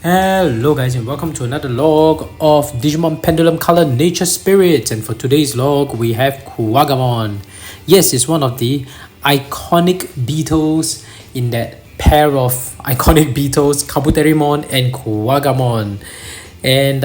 Hello guys and welcome to another log of Digimon Pendulum Color Nature Spirits, and for today's log we have Kuwagamon. Yes, it's one of the iconic beetles in that pair of iconic beetles, Kabuterimon and Kuwagamon. And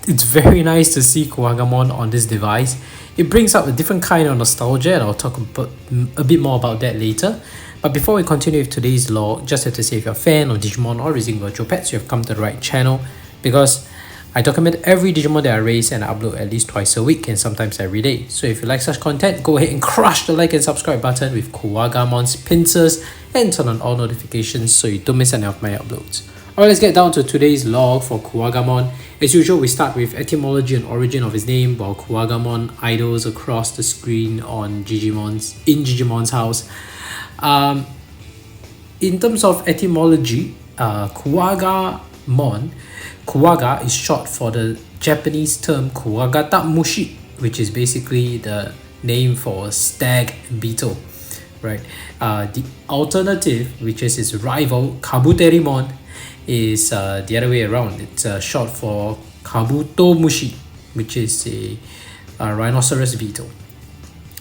it's very nice to see Kuwagamon on this device. It brings up a different kind of nostalgia, and I'll talk a bit more about that later. But before we continue with today's log, just have to say if you're a fan of Digimon or raising virtual pets, you have come to the right channel, because I document every Digimon that I raise and I upload at least twice a week and sometimes every day. So if you like such content, go ahead and crush the like and subscribe button with Kuwagamon's pincers and turn on all notifications so you don't miss any of my uploads. Alright, let's get down to today's log for Kuwagamon. As usual, we start with etymology and origin of his name, while Kuwagamon idles across the screen in Digimon's house. In terms of etymology, Kuwagamon, Kuwaga is short for the Japanese term Kuwagata mushi, which is basically the name for a stag beetle, right? The alternative, which is its rival Kabuterimon, is the other way around. It's short for Kabuto mushi, which is a rhinoceros beetle.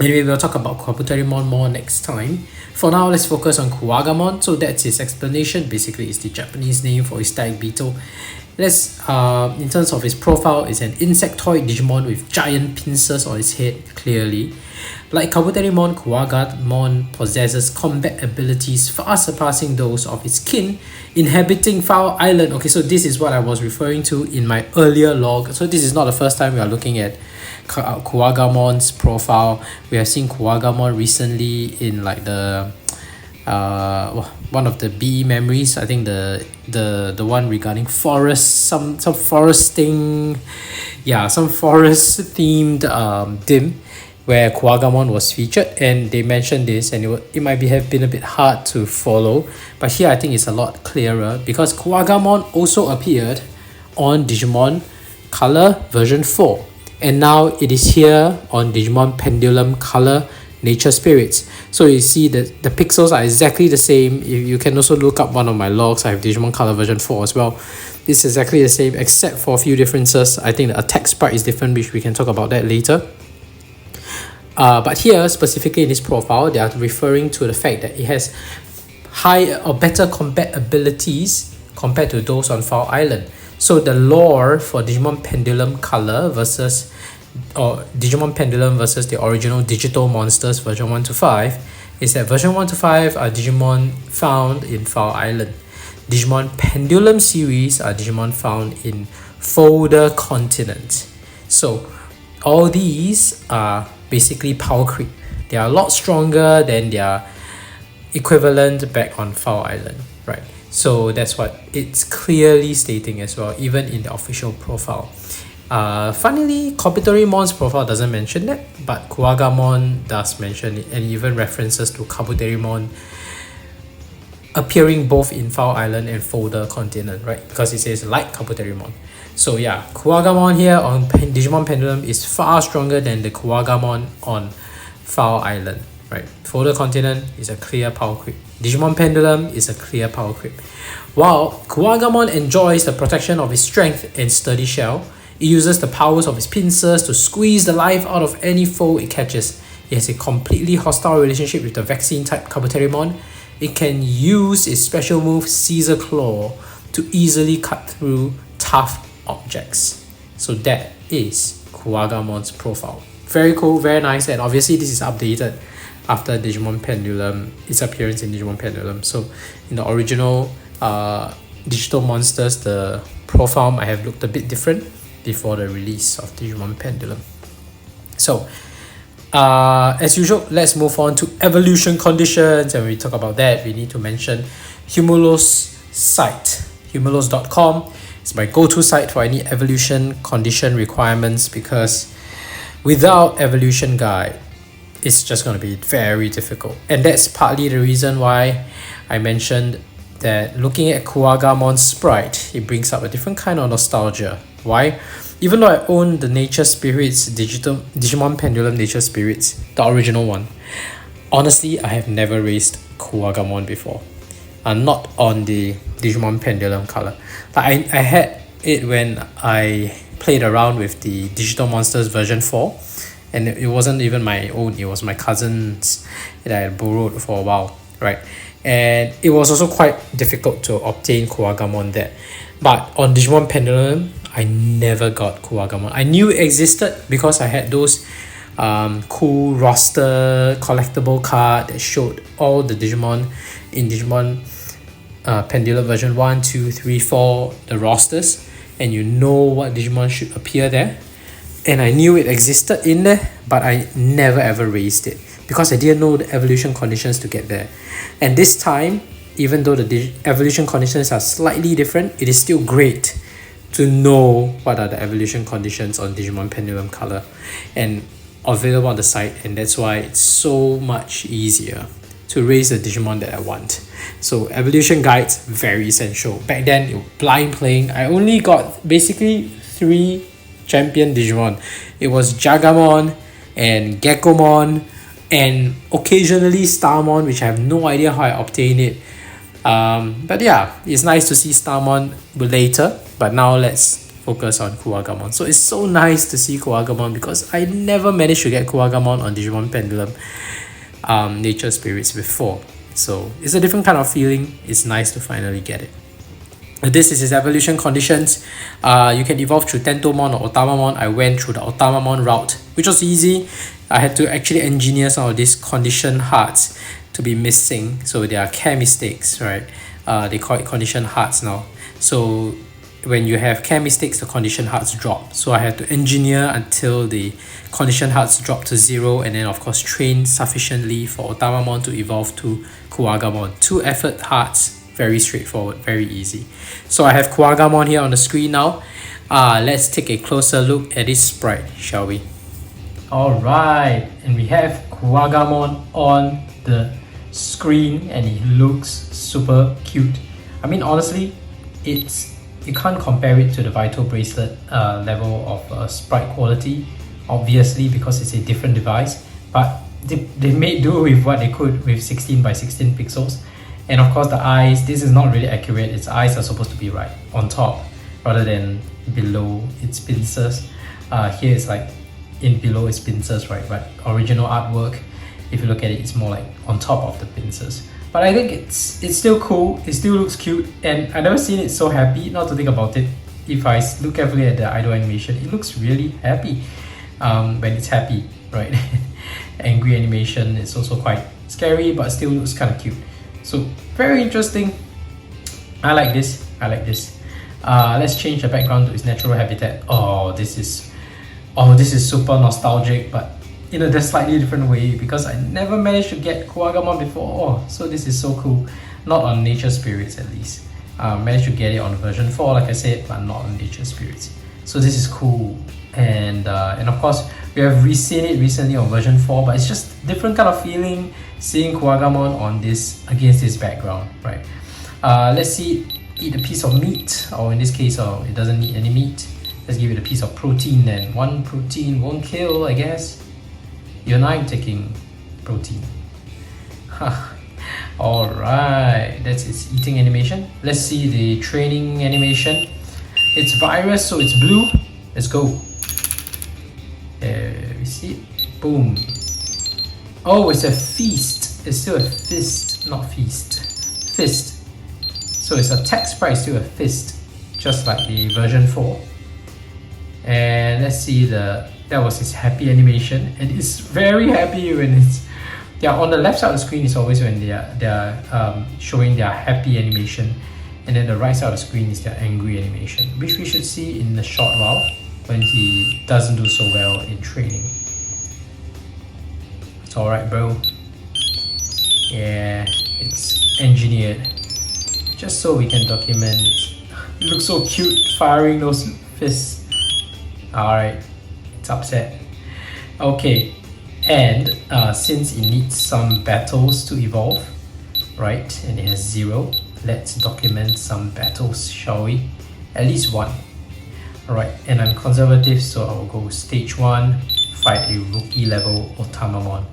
Anyway, we'll talk about Kabuterimon more next time. For now, let's focus on Kuwagamon. So that's his explanation. Basically, it's the Japanese name for his stag beetle. In terms of his profile, it's an insectoid Digimon with giant pincers on its head, clearly. Like Kabuterimon, Kuwagamon possesses combat abilities far surpassing those of its kin, inhabiting Foul Island. Okay, so this is what I was referring to in my earlier log. So this is not the first time we are looking at Kuwagamon's profile. We have seen Kuwagamon recently in like the one of the BE memories. I think the one regarding forest, some foresting, some forest themed dim where Kuwagamon was featured, and they mentioned this, and it might have been a bit hard to follow, but here I think it's a lot clearer because Kuwagamon also appeared on Digimon Color version 4. And now it is here on Digimon Pendulum Color Nature Spirits. So you see that the pixels are exactly the same. You can also look up one of my logs. I have Digimon Color version 4 as well. It's exactly the same except for a few differences. I think the attack sprite is different, which we can talk about that later. But here, specifically in this profile, they are referring to the fact that it has higher or better combat abilities compared to those on Foul Island. So the lore for Digimon Pendulum Color versus Digimon Pendulum versus the original Digital Monsters version 1 to 5 is that version 1 to 5 are Digimon found in Foul Island. Digimon Pendulum series are Digimon found in Folder Continent. So all these are basically power creep. They are a lot stronger than their equivalent back on Foul Island, right? So that's what it's clearly stating as well, even in the official profile. Funnily, Kabuterimon's profile doesn't mention that, but Kuwagamon does mention it, and even references to Kabuterimon appearing both in Foul Island and Folder Continent, right? Because it says like Kabuterimon. So yeah, Kuwagamon here on Digimon Pendulum is far stronger than the Kuwagamon on Foul Island, right? Folder Continent is a clear power creep. Digimon Pendulum is a clear power creep. While Kuwagamon enjoys the protection of his strength and sturdy shell, it uses the powers of its pincers to squeeze the life out of any foe it catches. It has a completely hostile relationship with the vaccine type Kabuterimon. It can use its special move Caesar Claw to easily cut through tough objects. So that is Kuwagamon's profile. Very cool, very nice, and obviously this is updated after Digimon Pendulum, its appearance in Digimon Pendulum. So in the original Digital Monsters, the profile might have looked a bit different before the release of Digimon Pendulum. So as usual, let's move on to evolution conditions, and when we talk about that, we need to mention Humulo's site, humulos.com. It's my go-to site for any evolution condition requirements, because without evolution guide, it's just going to be very difficult. And that's partly the reason why I mentioned that looking at Kuwagamon's sprite, it brings up a different kind of nostalgia. Why? Even though I own the Nature Spirits, Digimon Pendulum Nature Spirits, the original one, honestly, I have never raised Kuwagamon before. not on the Digimon Pendulum color. I had it when I played around with the Digital Monsters version 4, and it wasn't even my own, it was my cousin's that I had borrowed for a while, right? And it was also quite difficult to obtain Kuwagamon there. But on Digimon Pendulum, I never got Kuwagamon. I knew it existed because I had those cool roster collectible card that showed all the Digimon in Digimon Pendulum version 1, 2, 3, 4, the rosters, and you know what Digimon should appear there. And I knew it existed in there, but I never ever raised it because I didn't know the evolution conditions to get there. And this time, even though the evolution conditions are slightly different, it is still great to know what are the evolution conditions on Digimon Pendulum color and available on the site, and that's why it's so much easier to raise the Digimon that I want. So evolution guides, very essential. Back then, it was blind playing. I only got basically 3 champion Digimon. It was Jagamon and Gekkomon and occasionally Starmon, which I have no idea how I obtained it. But yeah, it's nice to see Starmon later, but now let's focus on Kuwagamon. So it's so nice to see Kuwagamon because I never managed to get Kuwagamon on Digimon Pendulum Nature Spirits before. So it's a different kind of feeling. It's nice to finally get it. This is his evolution conditions. You can evolve through Tentomon or Otamamon. I went through the Otamamon route, which was easy. I had to actually engineer some of these condition hearts to be missing. So there are care mistakes, right? They call it condition hearts now. So when you have care mistakes, the condition hearts drop. So I had to engineer until the condition hearts drop to 0, and then of course train sufficiently for Otamamon to evolve to Kuwagamon. 2 effort hearts. Very straightforward, very easy. So I have Kuwagamon here on the screen now. Let's take a closer look at this sprite, shall we? Alright, and we have Kuwagamon on the screen and he looks super cute. I mean, honestly, you can't compare it to the Vital Bracelet level of sprite quality, obviously, because it's a different device, but they made do with what they could with 16 by 16 pixels. And of course the eyes, this is not really accurate. Its eyes are supposed to be right on top rather than below its pincers. Here it's like in below its pincers, right? But original artwork, if you look at it, it's more like on top of the pincers. But I think it's still cool. It still looks cute, and I never seen it so happy. Not to think about it, if I look carefully at the idle animation, it looks really happy when it's happy, right? Angry animation is also quite scary, but still looks kind of cute. So very interesting. I like this. Let's change the background to its natural habitat. Oh, this is super nostalgic, but in a slightly different way because I never managed to get Kuwagamon before. Oh, so this is so cool. Not on Nature Spirits at least. Managed to get it on version 4, like I said, but not on Nature Spirits. So this is cool. And of course, we have seen it recently on version 4, but it's just different kind of feeling seeing Kuwagamon on this against this background, right? Let's see, eat a piece of meat, or in this case, it doesn't need any meat. Let's give it a piece of protein then. 1 protein won't kill, I guess. You and I am taking protein. Alright, that's its eating animation. Let's see the training animation. It's virus, so it's blue. Let's go. There we see it. Boom. Oh, it's a feast. It's still a fist, not feast. Fist. So its attack sprite is still a fist, just like the version 4. And let's see that was its happy animation, and it's very happy when it's on the left side of the screen is always when they're showing their happy animation, and then the right side of the screen is their angry animation, which we should see in a short while when he doesn't do so well in training. It's alright, bro. Yeah, it's engineered just so we can document it. It looks so cute firing those fists. Alright, it's upset. Okay, and since it needs some battles to evolve, right, and it has 0, let's document some battles, shall we? At least 1. Alright, and I'm conservative, so I'll go stage 1, fight a rookie level Otamamon.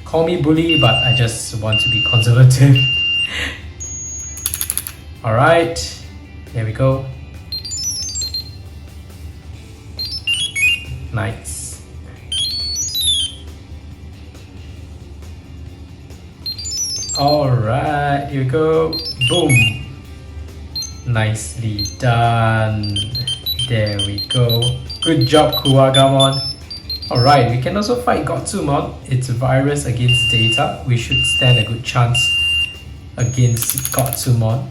Call me bully, but I just want to be conservative. Alright, there we go. Nice. Alright, here we go. Boom. Nicely done. There we go. Good job, Kuwagamon. Alright, we can also fight Gotsumon. It's a virus against data. We should stand a good chance against Gotsumon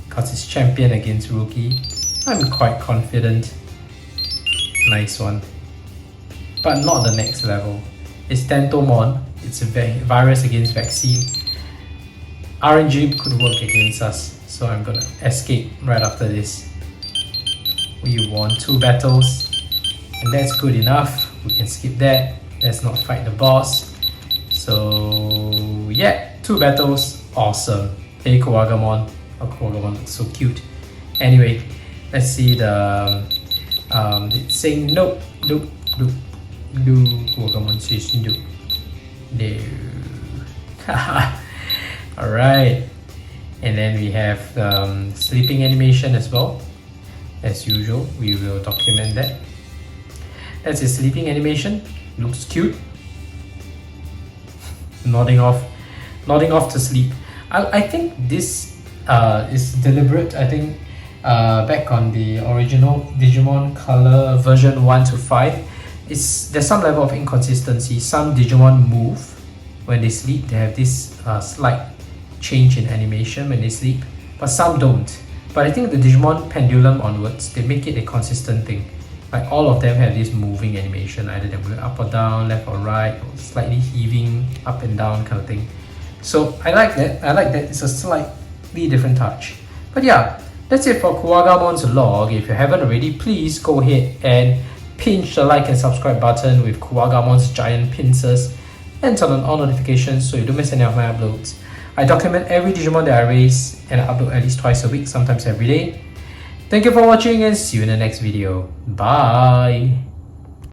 because it's champion against rookie. I'm quite confident. Nice one. But not the next level. It's Tentomon. It's a virus against vaccine. RNG could work against us, so I'm gonna escape right after this. We won 2 battles, and that's good enough. We can skip that. Let's not fight the boss. So yeah, 2 battles, awesome. Hey Kuwagamon. Oh, Kuwagamon looks so cute. Anyway, let's see the it's saying nope, nope, nope, no. Kuwagamon says no. No. Alright. And then we have sleeping animation as well. As usual, we will document that. That's a sleeping animation. Looks cute. Nodding off to sleep. I think this is deliberate. I think back on the original Digimon Color version 1 to 5, there's some level of inconsistency. Some Digimon move when they sleep. They have this slight change in animation when they sleep, but some don't. But I think the Digimon Pendulum onwards, they make it a consistent thing. Like all of them have this moving animation, either they're going up or down, left or right, or slightly heaving up and down kind of thing. So I like that. It's a slightly different touch. But yeah, that's it for Kuwagamon's log. If you haven't already, please go ahead and pinch the like and subscribe button with Kuwagamon's giant pincers and turn on all notifications so you don't miss any of my uploads. I document every Digimon that I raise and I upload at least twice a week, sometimes every day. Thank you for watching and see you in the next video. Bye!